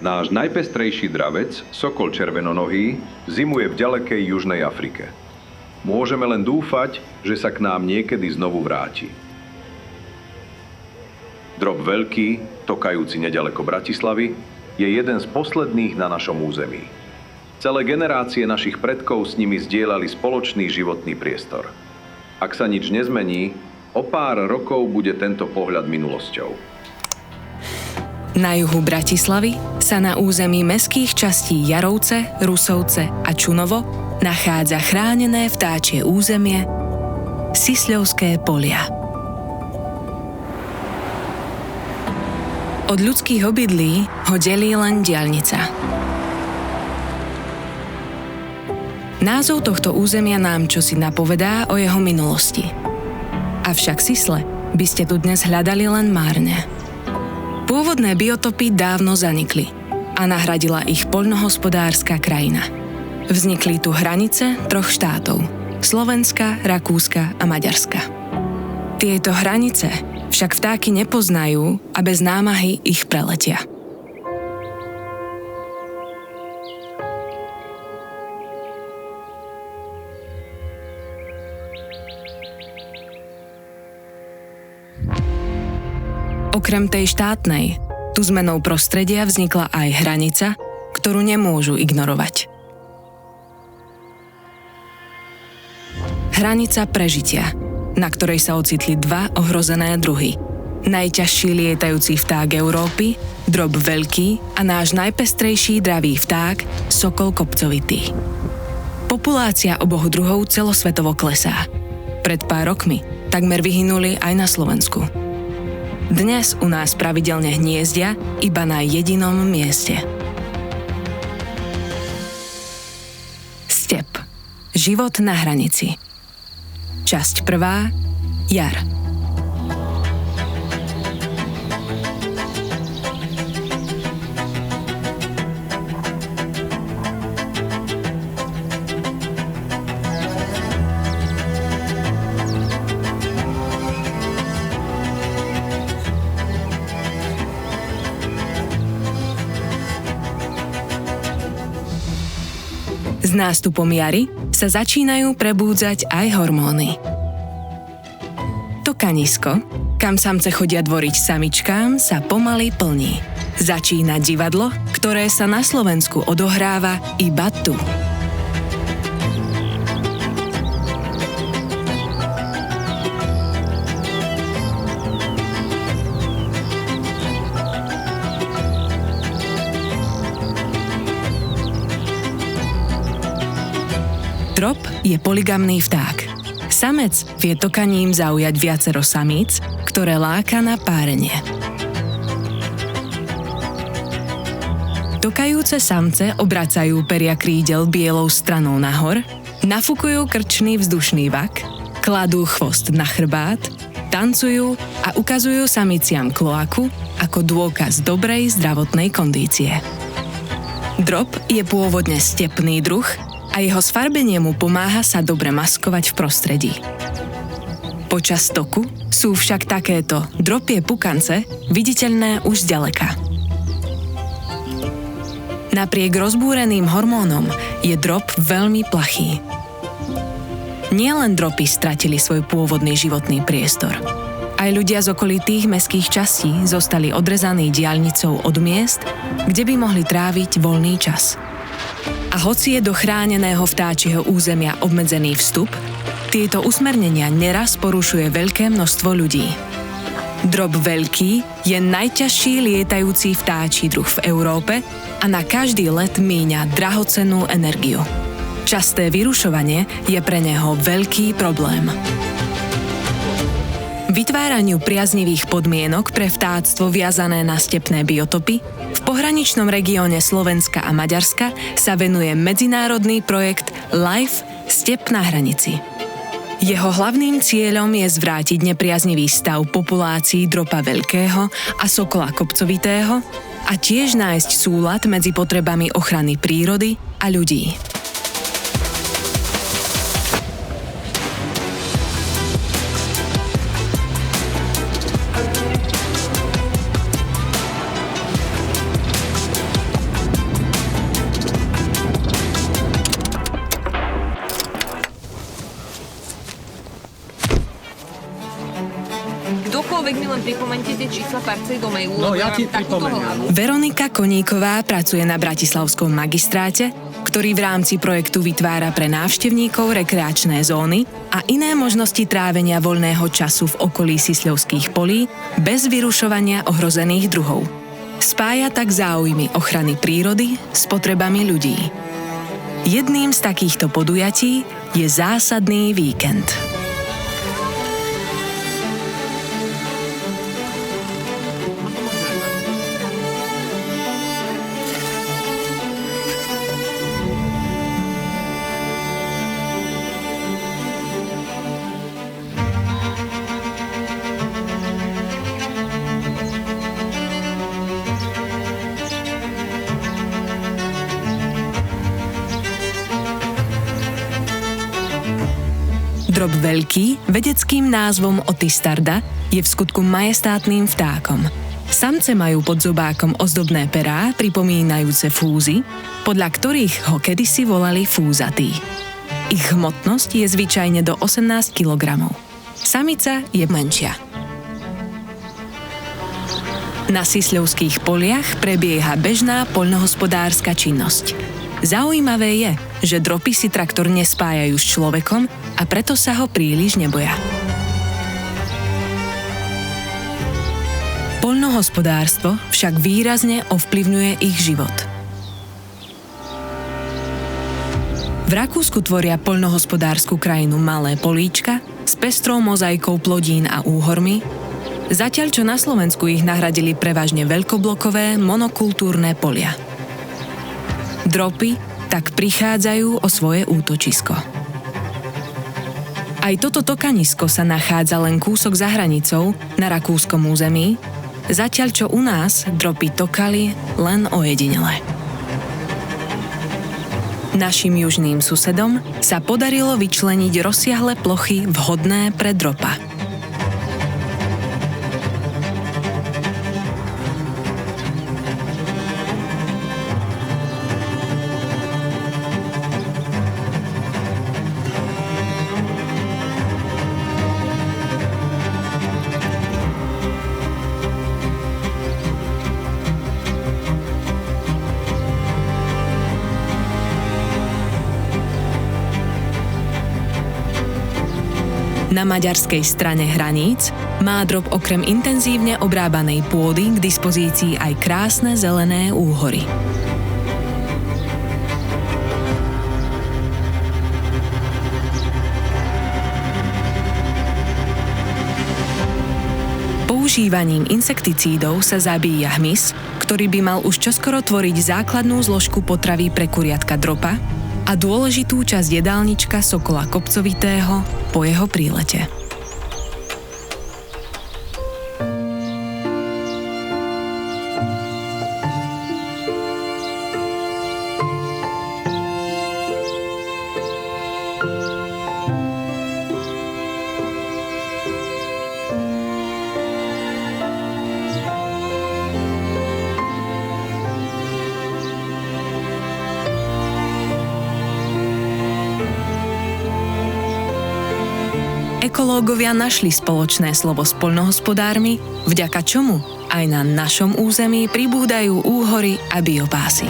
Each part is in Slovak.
Náš najpestrejší dravec, sokol červenonohý, zimuje v ďalekej Južnej Afrike. Môžeme len dúfať, že sa k nám niekedy znovu vráti. Drob veľký, tokajúci nedaleko Bratislavy, je jeden z posledných na našom území. Celé generácie našich predkov s nimi zdieľali spoločný životný priestor. Ak sa nič nezmení, o pár rokov bude tento pohľad minulosťou. Na juhu Bratislavy sa na území mestských častí Jarovce, Rusovce a Čunovo nachádza chránené vtáčie územie Sisľovské polia. Od ľudských obydlí ho delí len diaľnica. Názov tohto územia nám čosi napovedá o jeho minulosti. Avšak sisle by ste tu dnes hľadali len márne. Pôvodné biotopy dávno zanikli a nahradila ich poľnohospodárska krajina. Vznikli tu hranice 3 štátov – Slovenska, Rakúska a Maďarska. Tieto hranice však vtáky nepoznajú a bez námahy ich preletia. Okrem tej štátnej, tu zmenou prostredia vznikla aj hranica, ktorú nemôžu ignorovať. Hranica prežitia, na ktorej sa ocitli 2 ohrozené druhy. Najťažší lietajúci vták Európy, drob veľký a náš najpestrejší dravý vták, sokol kopcovitý. Populácia oboch druhov celosvetovo klesá. Pred pár rokmi takmer vyhynuli aj na Slovensku. Dnes u nás pravidelne hniezdia iba na jedinom mieste. Step. Život na hranici. Časť 1. Jar. S nástupom jary sa začínajú prebúdzať aj hormóny. Tokanisko, kam samce chodia dvoriť samičkám, sa pomaly plní. Začína divadlo, ktoré sa na Slovensku odohráva iba tu. Drob je polygamný vták. Samec vie tokaním zaujať viacero samíc, ktoré láka na párenie. Tokajúce samce obracajú peria krídel bielou stranou nahor, nafukujú krčný vzdušný vak, kladú chvost na chrbát, tancujú a ukazujú samiciam kloaku ako dôkaz dobrej zdravotnej kondície. Drob je pôvodne stepný druh a jeho sfarbenie mu pomáha sa dobre maskovať v prostredí. Počas toku sú však takéto dropie pukance viditeľné už zďaleka. Napriek rozbúreným hormónom je drop veľmi plachý. Nielen dropy stratili svoj pôvodný životný priestor. Aj ľudia z okolitých mestských častí zostali odrezaní diaľnicou od miest, kde by mohli tráviť voľný čas. A hoci je do chráneného vtáčieho územia obmedzený vstup, tieto usmernenia neraz porušuje veľké množstvo ľudí. Drob veľký je najťažší lietajúci vtáčí druh v Európe a na každý let míňa drahocennú energiu. Časté vyrušovanie je pre neho veľký problém. Vytváraniu priaznivých podmienok pre vtáctvo viazané na stepné biotopy v pohraničnom regióne Slovenska a Maďarska sa venuje medzinárodný projekt LIFE Step na hranici. Jeho hlavným cieľom je zvrátiť nepriaznivý stav populácií dropa veľkého a sokola kopcovitého a tiež nájsť súlad medzi potrebami ochrany prírody a ľudí. pripomeňte tie čísla parcií do mailu. No, ja ti pripomeniem. Veronika Koníková pracuje na bratislavskom magistráte, ktorý v rámci projektu vytvára pre návštevníkov rekreačné zóny a iné možnosti trávenia voľného času v okolí Sisľovských polí bez vyrušovania ohrozených druhov. Spája tak záujmy ochrany prírody s potrebami ľudí. Jedným z takýchto podujatí je zásadný víkend. Drob veľký, vedeckým názvom Otistarda, je v skutku majestátnym vtákom. Samce majú pod zobákom ozdobné perá, pripomínajúce fúzy, podľa ktorých ho kedysi volali fúzatý. Ich hmotnosť je zvyčajne do 18 kg. Samica je menšia. Na Sisľovských poliach prebieha bežná poľnohospodárska činnosť. Zaujímavé je, že dropy si traktor nespájajú s človekom a preto sa ho príliš neboja. Poľnohospodárstvo však výrazne ovplyvňuje ich život. V Rakúsku tvoria poľnohospodársku krajinu malé políčka s pestrou mozaikou plodín a úhormi, zatiaľ čo na Slovensku ich nahradili prevažne veľkoblokové monokultúrne polia. Dropy tak prichádzajú o svoje útočisko. Aj toto tokanisko sa nachádza len kúsok za hranicou na rakúskom území, zatiaľ čo u nás dropy tokali len ojedinele. Našim južným susedom sa podarilo vyčleniť rozsiahle plochy vhodné pre dropa. Na maďarskej strane hraníc má drop okrem intenzívne obrábanej pôdy k dispozícii aj krásne zelené úhory. Používaním insekticídov sa zabíja hmyz, ktorý by mal už čoskoro tvoriť základnú zložku potravy pre kuriatka dropa a dôležitú časť jedálnička sokola kopcovitého po jeho prílete. Ekológovia našli spoločné slovo s poľnohospodármi, vďaka čomu aj na našom území pribúdajú úhory a biopásy.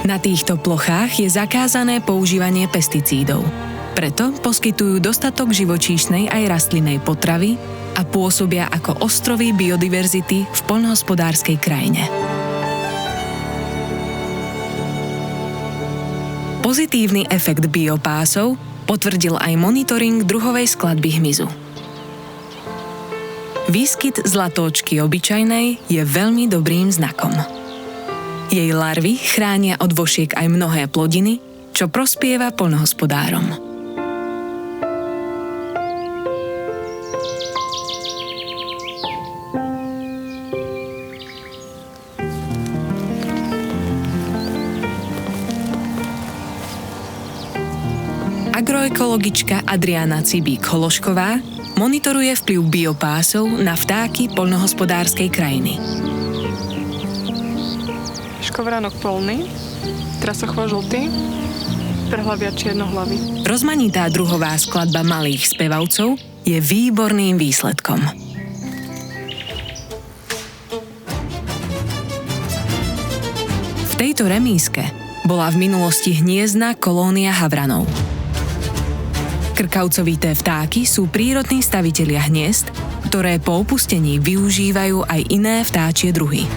Na týchto plochách je zakázané používanie pesticídov. Preto poskytujú dostatok živočíšnej aj rastlinnej potravy a pôsobia ako ostrovy biodiverzity v poľnohospodárskej krajine. Pozitívny efekt biopásov potvrdil aj monitoring druhovej skladby hmyzu. Výskyt zlatóčky obyčajnej je veľmi dobrým znakom. Jej larvy chránia od vošiek aj mnohé plodiny, čo prospieva poľnohospodárom. Agroekologička Adriana Cibík-Hološková monitoruje vplyv biopásov na vtáky poľnohospodárskej krajiny. Škovránok polný, krasochlva žltý, prehlavia čiernohlavy. Rozmanitá druhová skladba malých spevavcov je výborným výsledkom. V tejto remízke bola v minulosti hniezdna kolónia havranov. Krkavcovité vtáky sú prírodní stavitelia hniezd, ktoré po opustení využívajú aj iné vtáčie druhy.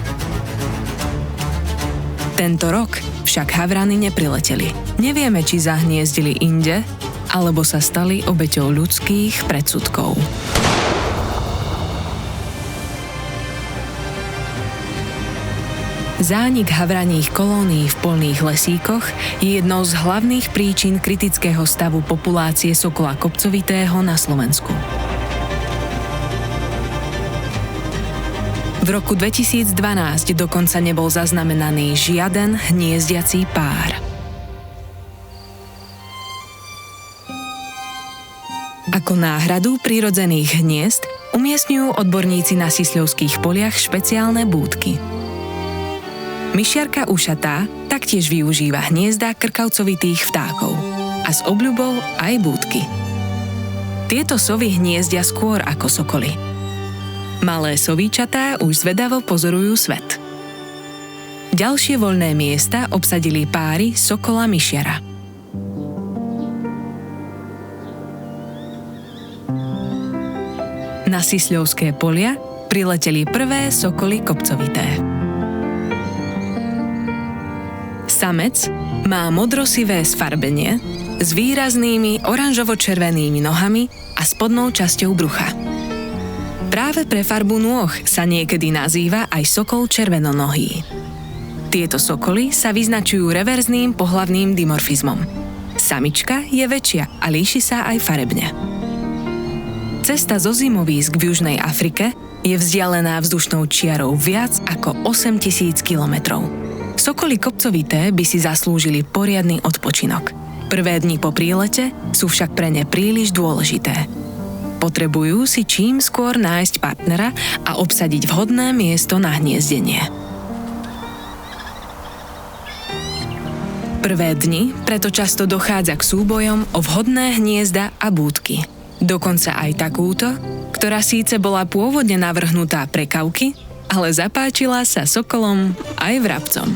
Tento rok však havrany neprileteli. Nevieme, či zahniezdili inde, alebo sa stali obeťou ľudských predsudkov. Zánik havraních kolónií v poľných lesíkoch je jednou z hlavných príčin kritického stavu populácie sokola kopcovitého na Slovensku. V roku 2012 dokonca nebol zaznamenaný žiaden hniezdiací pár. Ako náhradu prírodzených hniezd umiestňujú odborníci na sisľovských poliach špeciálne búdky. Myšiarka ušatá taktiež využíva hniezda krkavcovitých vtákov a s obľubou aj búdky. Tieto sovy hniezdia skôr ako sokoly. Malé sovíčatá už zvedavo pozorujú svet. Ďalšie voľné miesta obsadili páry sokola myšiara. Na sisľovské polia prileteli prvé sokoly kopcovité. Samec má modrosivé sfarbenie s výraznými oranžovo-červenými nohami a spodnou časťou brucha. Práve pre farbu nôh sa niekedy nazýva aj sokol červenonohý. Tieto sokoly sa vyznačujú reverzným pohlavným dimorfizmom. Samička je väčšia a líši sa aj farebne. Cesta zo zimovísk v Južnej Afrike je vzdialená vzdušnou čiarou viac ako 8000 kilometrov. Sokoly kopcovité by si zaslúžili poriadny odpočinok. Prvé dni po prílete sú však pre ne príliš dôležité. Potrebujú si čím skôr nájsť partnera a obsadiť vhodné miesto na hniezdenie. Prvé dni preto často dochádza k súbojom o vhodné hniezda a búdky. Dokonca aj takúto, ktorá síce bola pôvodne navrhnutá pre kavky, ale zapáčila sa sokolom aj vrabcom.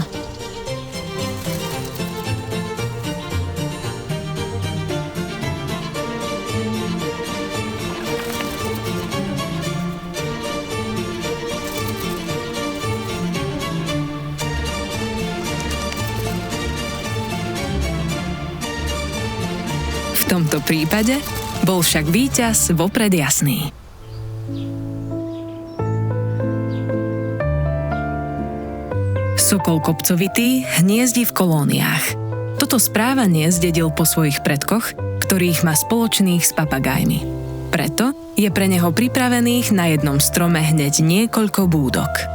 V tomto prípade bol však víťaz vopred jasný. Sokol kopcovitý hniezdi v kolóniách. Toto správanie zdedil po svojich predkoch, ktorých má spoločných s papagajmi. Preto je pre neho pripravených na jednom strome hneď niekoľko búdok.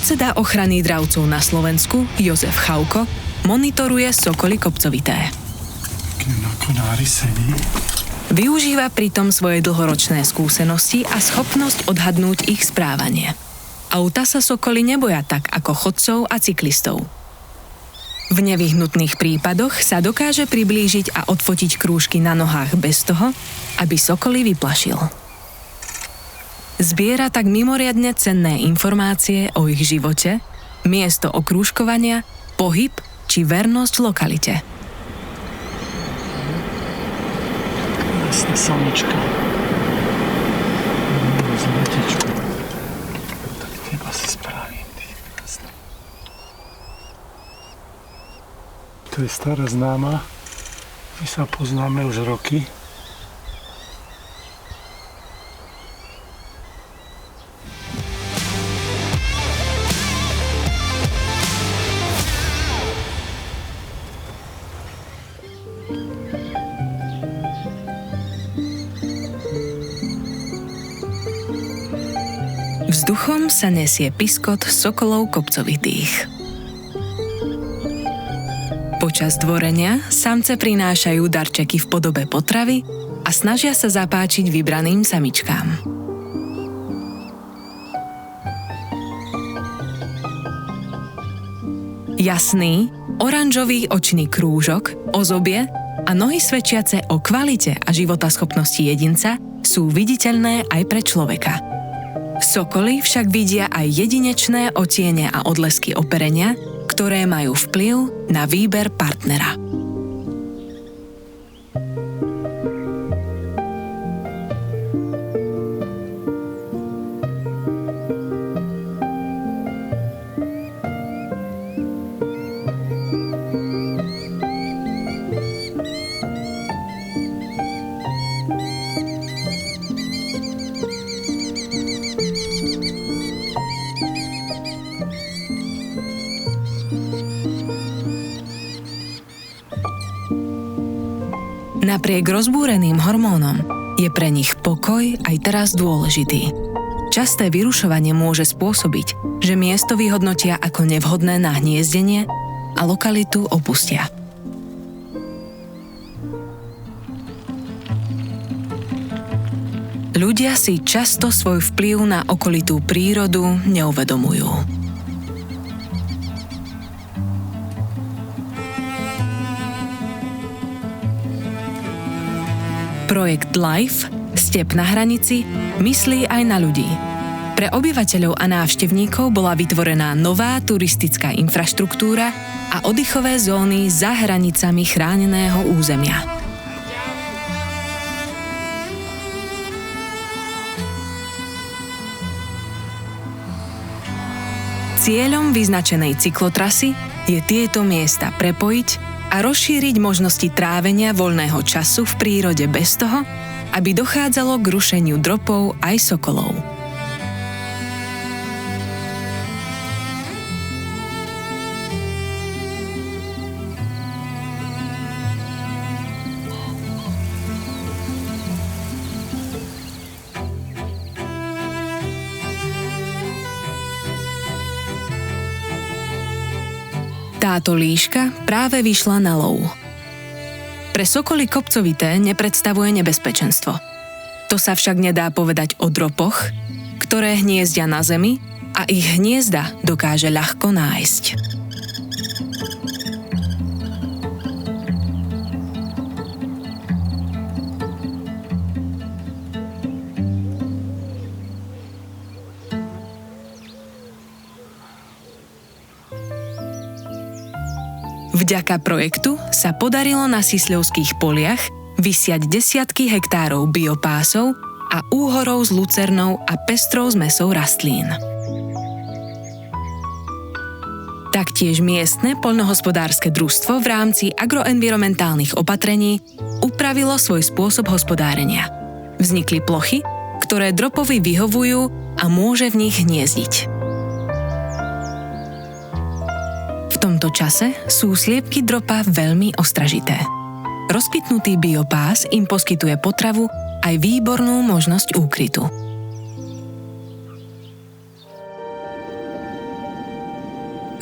Predseda ochrany dravcov na Slovensku, Jozef Chauko, monitoruje sokoly kopcovité. Na konári sedí. Využíva pritom svoje dlhoročné skúsenosti a schopnosť odhadnúť ich správanie. Auta sa sokoly neboja tak ako chodcov a cyklistov. V nevyhnutných prípadoch sa dokáže priblížiť a odfotiť krúžky na nohách bez toho, aby sokoly vyplašil. Zbiera tak mimoriadne cenné informácie o ich živote, miesto okrúžkovania, pohyb či vernosť lokalite. Jasná samička. Z letečku. Tak teba si spravím. To je stará známa. My sa poznáme už roky. Vzduchom sa nesie piskot sokolov kopcovitých. Počas dvorenia samce prinášajú darčeky v podobe potravy a snažia sa zapáčiť vybraným samičkám. Jasný, oranžový očný krúžok, ozobie a nohy svedčiace o kvalite a životaschopnosti jedinca sú viditeľné aj pre človeka. Sokoly však vidia aj jedinečné otiene a odlesky operenia, ktoré majú vplyv na výber partnera. Napriek rozbúreným hormónom je pre nich pokoj aj teraz dôležitý. Časté vyrušovanie môže spôsobiť, že miesto vyhodnotia ako nevhodné na hniezdenie a lokalitu opustia. Ľudia si často svoj vplyv na okolitú prírodu neuvedomujú. Projekt LIFE, Step na hranici, myslí aj na ľudí. Pre obyvateľov a návštevníkov bola vytvorená nová turistická infraštruktúra a oddychové zóny za hranicami chráneného územia. Cieľom vyznačenej cyklotrasy je tieto miesta prepojiť a rozšíriť možnosti trávenia voľného času v prírode bez toho, aby dochádzalo k rušeniu dropov aj sokolov. Táto líška práve vyšla na lov. Pre sokoly kopcovité nepredstavuje nebezpečenstvo. To sa však nedá povedať o dropoch, ktoré hniezdia na zemi a ich hniezda dokáže ľahko nájsť. Vďaka projektu sa podarilo na Sisľovských poliach vysiať desiatky hektárov biopásov a úhorov s lucernou a pestrou zmesou rastlín. Taktiež miestne poľnohospodárske družstvo v rámci agroenvironmentálnych opatrení upravilo svoj spôsob hospodárenia. Vznikli plochy, ktoré dropovi vyhovujú a môže v nich hniezdiť. V tomto čase sú sliepky dropa veľmi ostražité. Rozpitnutý biopás im poskytuje potravu aj výbornú možnosť úkrytu.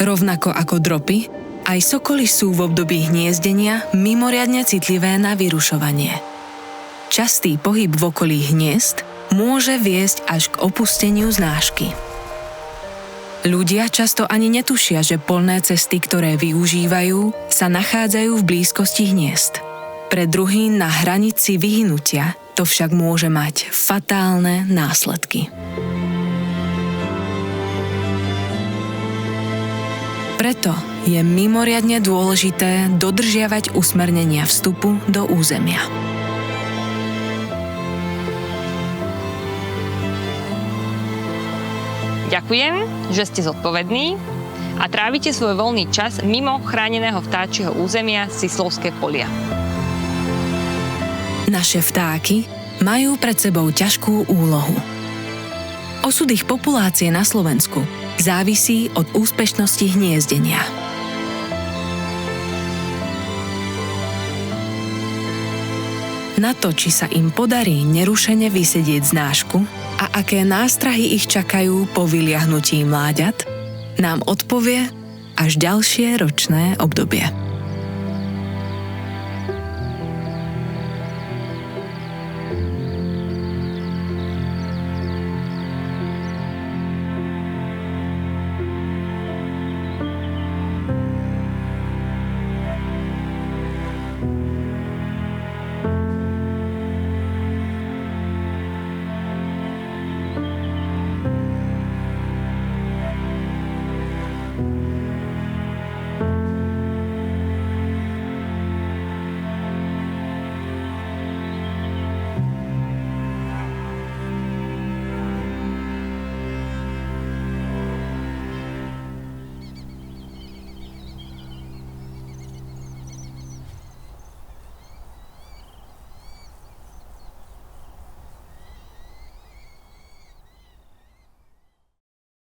Rovnako ako dropy, aj sokoly sú v období hniezdenia mimoriadne citlivé na vyrušovanie. Častý pohyb v okolí hniezd môže viesť až k opusteniu znášky. Ľudia často ani netušia, že poľné cesty, ktoré využívajú, sa nachádzajú v blízkosti hniezd. Pre druhý na hranici vyhynutia to však môže mať fatálne následky. Preto je mimoriadne dôležité dodržiavať usmernenia vstupu do územia. Ďakujem, že ste zodpovední a trávite svoj voľný čas mimo chráneného vtáčieho územia Sisľovské polia. Naše vtáky majú pred sebou ťažkú úlohu. Osud ich populácie na Slovensku závisí od úspešnosti hniezdenia. Na to, či sa im podarí nerušene vysedieť znášku a aké nástrahy ich čakajú po vyliahnutí mláďat, nám odpovie až ďalšie ročné obdobie.